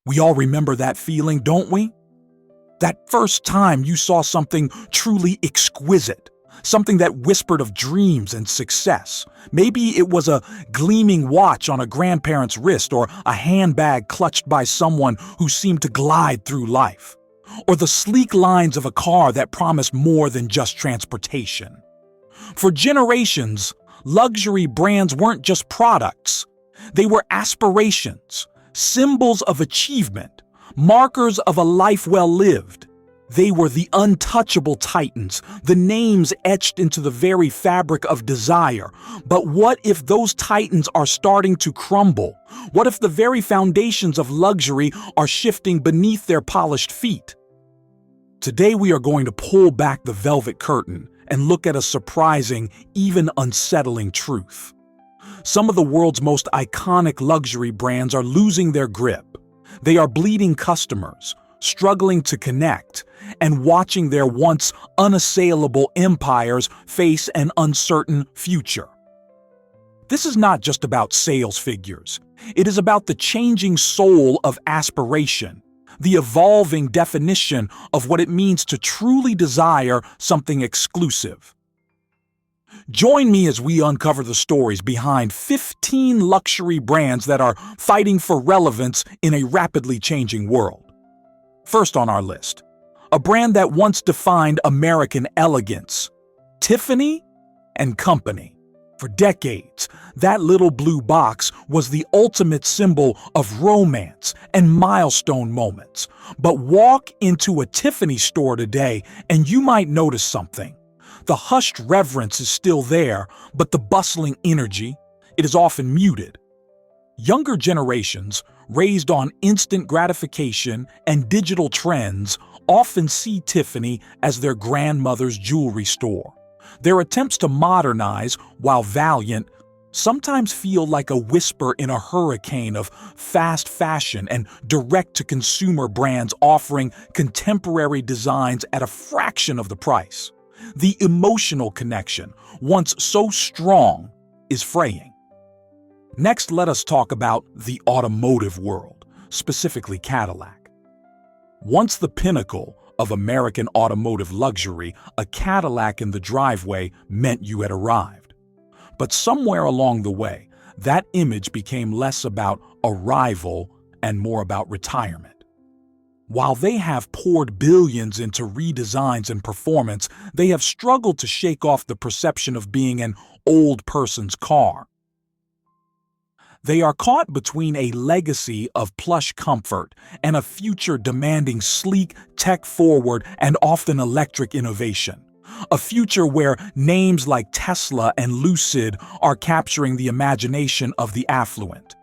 We all remember that feeling, don't we? That first time you saw something truly exquisite, something that whispered of dreams and success. Maybe it was a gleaming watch on a grandparent's wrist, or a handbag clutched by someone who seemed to glide through life, or the sleek lines of a car that promised more than just transportation. For generations, luxury brands weren't just products. They were aspirations, symbols of achievement, markers of a life well lived. They were the untouchable titans, the names etched into the very fabric of desire. But what if those titans are starting to crumble? What if the very foundations of luxury are shifting beneath their polished feet? Today we are going to pull back the velvet curtain and look at a surprising, even unsettling truth. Some of the world's most iconic luxury brands are losing their grip. They are bleeding customers, struggling to connect, and watching their once unassailable empires face an uncertain future. This is not just about sales figures. It is about the changing soul of aspiration, the evolving definition of what it means to truly desire something exclusive. Join me as we uncover the stories behind 15 luxury brands that are fighting for relevance in a rapidly changing world. First on our list, a brand that once defined American elegance, Tiffany Co. For decades, that little blue box was the ultimate symbol of romance and milestone moments. But walk into a Tiffany store today and you might notice something. The hushed reverence is still there, but the bustling energy, it is often muted. Younger generations, raised on instant gratification and digital trends, often see Tiffany as their grandmother's jewelry store. Their attempts to modernize, while valiant, sometimes feel like a whisper in a hurricane of fast fashion and direct-to-consumer brands offering contemporary designs at a fraction of the price. The emotional connection, once so strong, is fraying. Next, let us talk about the automotive world, specifically Cadillac. Once the pinnacle of American automotive luxury, a Cadillac in the driveway meant you had arrived. But somewhere along the way, that image became less about arrival and more about retirement. While they have poured billions into redesigns and performance, they have struggled to shake off the perception of being an old person's car. They are caught between a legacy of plush comfort and a future demanding sleek, tech-forward, and often electric innovation. A future where names like Tesla and Lucid are capturing the imagination of the affluent.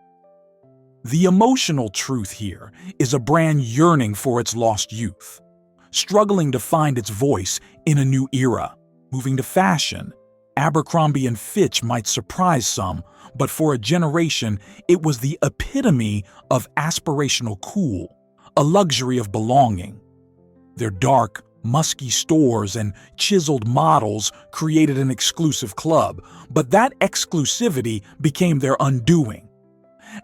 The emotional truth here is a brand yearning for its lost youth, struggling to find its voice in a new era. Moving to fashion, Abercrombie and Fitch might surprise some, but for a generation, it was the epitome of aspirational cool, a luxury of belonging. Their dark, musky stores and chiseled models created an exclusive club, but that exclusivity became their undoing.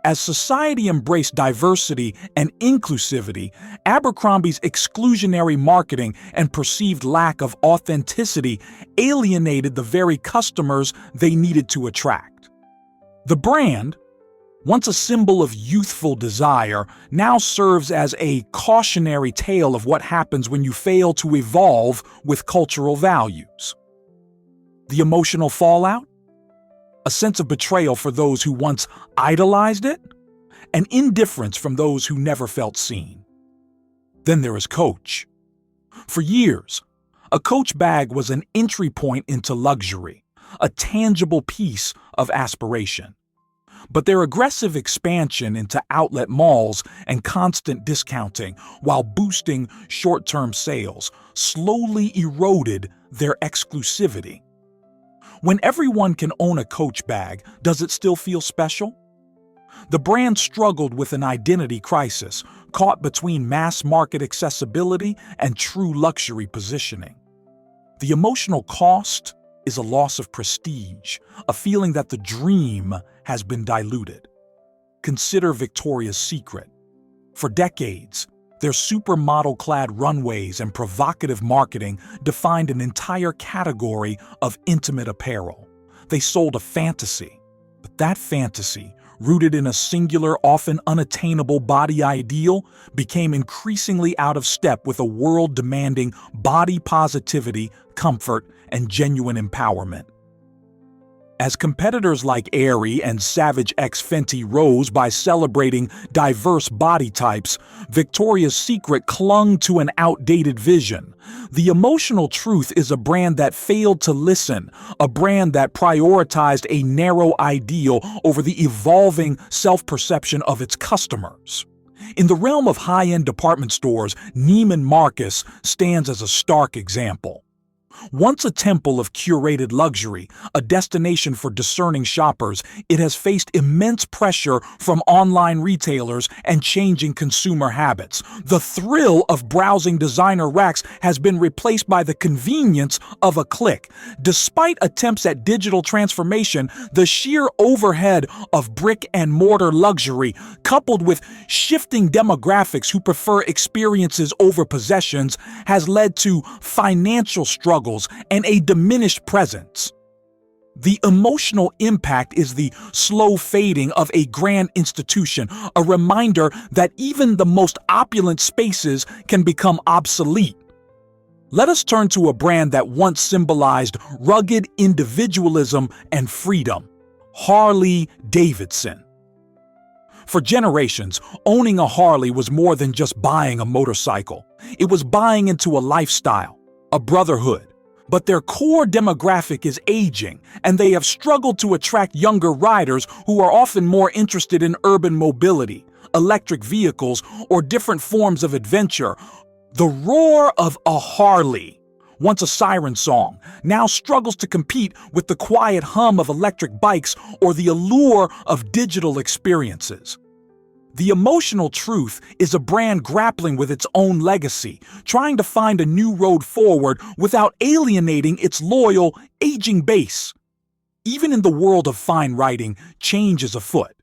As society embraced diversity and inclusivity, Abercrombie's exclusionary marketing and perceived lack of authenticity alienated the very customers they needed to attract. The brand, once a symbol of youthful desire, now serves as a cautionary tale of what happens when you fail to evolve with cultural values. The emotional fallout? A sense of betrayal for those who once idolized it, and indifference from those who never felt seen. Then there is Coach. For years, a Coach bag was an entry point into luxury, a tangible piece of aspiration. But their aggressive expansion into outlet malls and constant discounting while boosting short-term sales slowly eroded their exclusivity. When everyone can own a Coach bag, does it still feel special? The brand struggled with an identity crisis, caught between mass-market accessibility and true luxury positioning. The emotional cost is a loss of prestige, a feeling that the dream has been diluted. Consider Victoria's Secret. For decades, their supermodel-clad runways and provocative marketing defined an entire category of intimate apparel. They sold a fantasy, but that fantasy, rooted in a singular, often unattainable body ideal, became increasingly out of step with a world demanding body positivity, comfort, and genuine empowerment. As competitors like Aerie and Savage X Fenty rose by celebrating diverse body types, Victoria's Secret clung to an outdated vision. The Emotional Truth is a brand that failed to listen, a brand that prioritized a narrow ideal over the evolving self-perception of its customers. In the realm of high-end department stores, Neiman Marcus stands as a stark example. Once a temple of curated luxury, a destination for discerning shoppers, it has faced immense pressure from online retailers and changing consumer habits. The thrill of browsing designer racks has been replaced by the convenience of a click. Despite attempts at digital transformation, the sheer overhead of brick-and-mortar luxury, coupled with shifting demographics who prefer experiences over possessions, has led to financial struggles and a diminished presence. The emotional impact is the slow fading of a grand institution, a reminder that even the most opulent spaces can become obsolete. Let us turn to a brand that once symbolized rugged individualism and freedom: Harley Davidson. For generations, owning a Harley was more than just buying a motorcycle. It was buying into a lifestyle, a brotherhood. But their core demographic is aging, and they have struggled to attract younger riders who are often more interested in urban mobility, electric vehicles, or different forms of adventure. The roar of a Harley, once a siren song, now struggles to compete with the quiet hum of electric bikes or the allure of digital experiences. The Emotional Truth is a brand grappling with its own legacy, trying to find a new road forward without alienating its loyal, aging base. Even in the world of fine writing, change is afoot.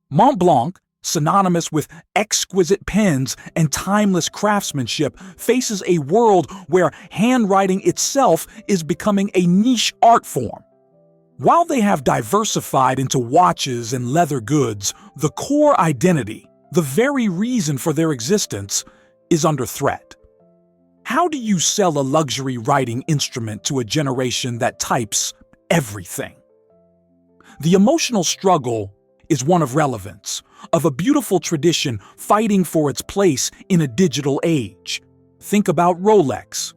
Mont Blanc, synonymous with exquisite pens and timeless craftsmanship, faces a world where handwriting itself is becoming a niche art form. While they have diversified into watches and leather goods, the core identity, the very reason for their existence, is under threat. How do you sell a luxury writing instrument to a generation that types everything? The emotional struggle is one of relevance, of a beautiful tradition fighting for its place in a digital age. Think about Rolex.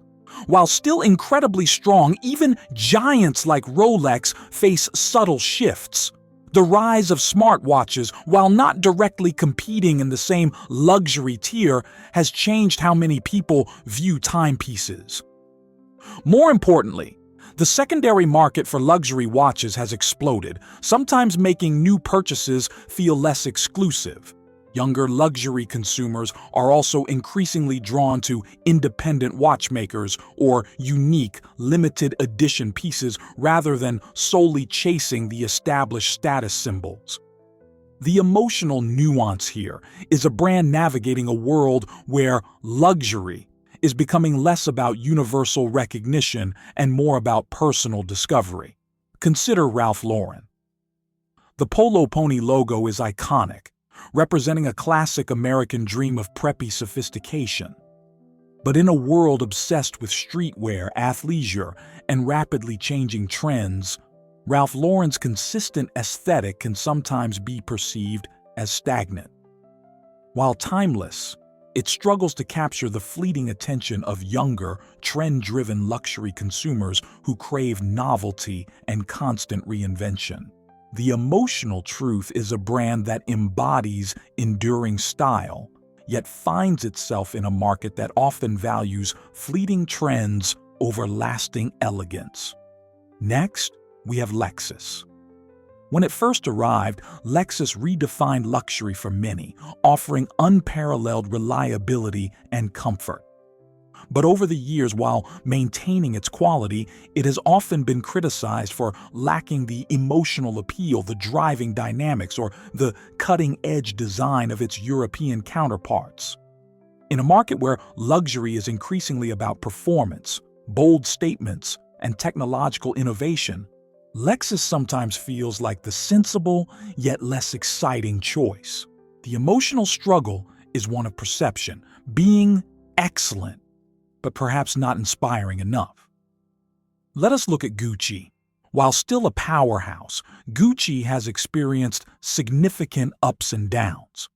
While still incredibly strong, even giants like Rolex face subtle shifts. The rise of smartwatches, while not directly competing in the same luxury tier, has changed how many people view timepieces. More importantly, the secondary market for luxury watches has exploded, sometimes making new purchases feel less exclusive. Younger luxury consumers are also increasingly drawn to independent watchmakers or unique, limited edition pieces rather than solely chasing the established status symbols. The emotional nuance here is a brand navigating a world where luxury is becoming less about universal recognition and more about personal discovery. Consider Ralph Lauren. The Polo Pony logo is iconic, representing a classic American dream of preppy sophistication. But in a world obsessed with streetwear, athleisure, and rapidly changing trends, Ralph Lauren's consistent aesthetic can sometimes be perceived as stagnant. While timeless, it struggles to capture the fleeting attention of younger, trend-driven luxury consumers who crave novelty and constant reinvention. The Emotional Truth is a brand that embodies enduring style, yet finds itself in a market that often values fleeting trends over lasting elegance. Next, we have Lexus. When it first arrived, Lexus redefined luxury for many, offering unparalleled reliability and comfort. But over the years, while maintaining its quality, it has often been criticized for lacking the emotional appeal, the driving dynamics, or the cutting-edge design of its European counterparts. In a market where luxury is increasingly about performance, bold statements, and technological innovation, Lexus sometimes feels like the sensible yet less exciting choice. The emotional struggle is one of perception, being excellent, but perhaps not inspiring enough. Let us look at Gucci. While still a powerhouse, Gucci has experienced significant ups and downs.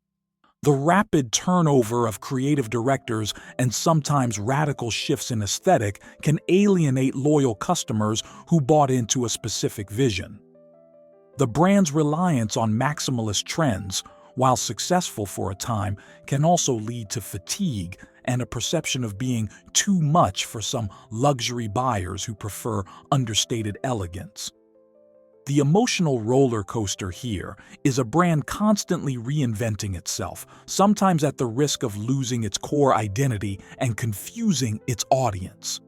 The rapid turnover of creative directors and sometimes radical shifts in aesthetic can alienate loyal customers who bought into a specific vision. The brand's reliance on maximalist trends, while successful for a time, can also lead to fatigue and a perception of being too much for some luxury buyers who prefer understated elegance. The emotional roller coaster here is a brand constantly reinventing itself, sometimes at the risk of losing its core identity and confusing its audience.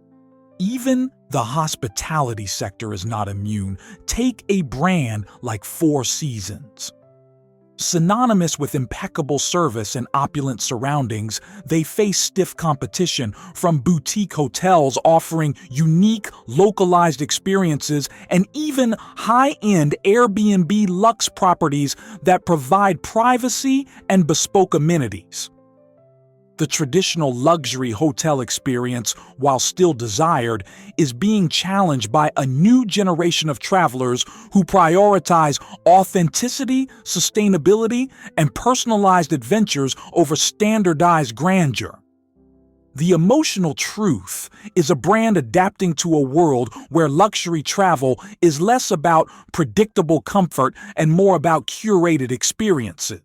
Even the hospitality sector is not immune. Take a brand like Four Seasons. Synonymous with impeccable service and opulent surroundings, they face stiff competition from boutique hotels offering unique, localized experiences and even high-end Airbnb luxe properties that provide privacy and bespoke amenities. The traditional luxury hotel experience, while still desired, is being challenged by a new generation of travelers who prioritize authenticity, sustainability, and personalized adventures over standardized grandeur. The emotional truth is a brand adapting to a world where luxury travel is less about predictable comfort and more about curated experiences.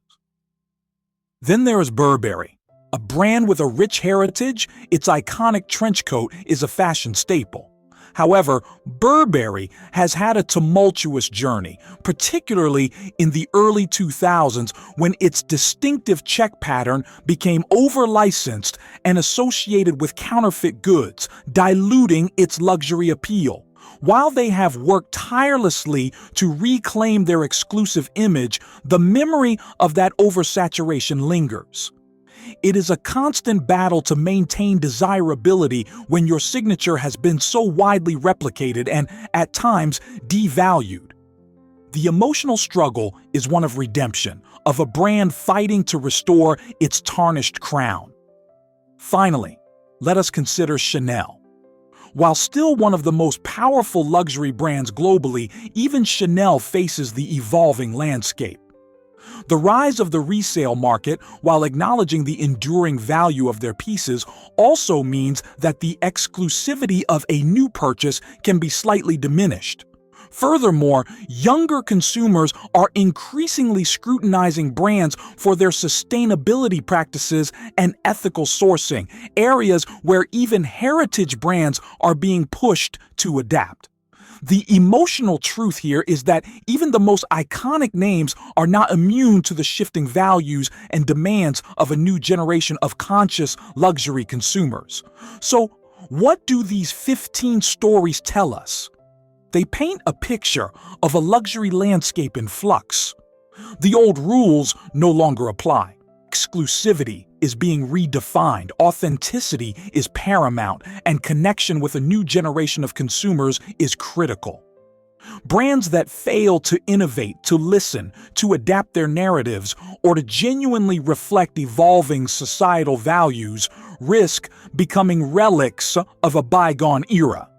Then there is Burberry. A brand with a rich heritage, its iconic trench coat is a fashion staple. However, Burberry has had a tumultuous journey, particularly in the early 2000s when its distinctive check pattern became over-licensed and associated with counterfeit goods, diluting its luxury appeal. While they have worked tirelessly to reclaim their exclusive image, the memory of that oversaturation lingers. It is a constant battle to maintain desirability when your signature has been so widely replicated and, at times, devalued. The emotional struggle is one of redemption, of a brand fighting to restore its tarnished crown. Finally, let us consider Chanel. While still one of the most powerful luxury brands globally, even Chanel faces the evolving landscape. The rise of the resale market, while acknowledging the enduring value of their pieces, also means that the exclusivity of a new purchase can be slightly diminished. Furthermore, younger consumers are increasingly scrutinizing brands for their sustainability practices and ethical sourcing, areas where even heritage brands are being pushed to adapt. The emotional truth here is that even the most iconic names are not immune to the shifting values and demands of a new generation of conscious luxury consumers. So, what do these 15 stories tell us? They paint a picture of a luxury landscape in flux. The old rules no longer apply. Exclusivity is being redefined, authenticity is paramount, and connection with a new generation of consumers is critical. Brands that fail to innovate, to listen, to adapt their narratives, or to genuinely reflect evolving societal values risk becoming relics of a bygone era.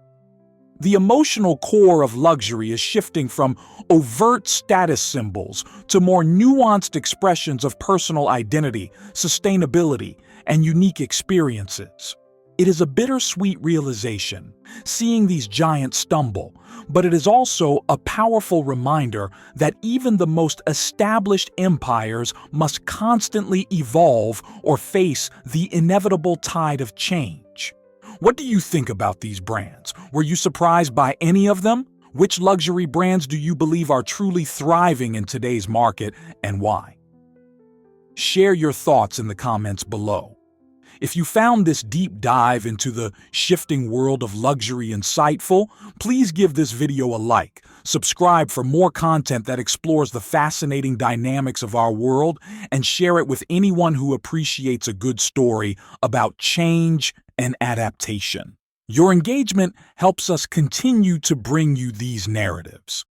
The emotional core of luxury is shifting from overt status symbols to more nuanced expressions of personal identity, sustainability, and unique experiences. It is a bittersweet realization, seeing these giants stumble, but it is also a powerful reminder that even the most established empires must constantly evolve or face the inevitable tide of change. What do you think about these brands? Were you surprised by any of them? Which luxury brands do you believe are truly thriving in today's market and why? Share your thoughts in the comments below. If you found this deep dive into the shifting world of luxury insightful, please give this video a like. Subscribe for more content that explores the fascinating dynamics of our world, and share it with anyone who appreciates a good story about change and adaptation. Your engagement helps us continue to bring you these narratives.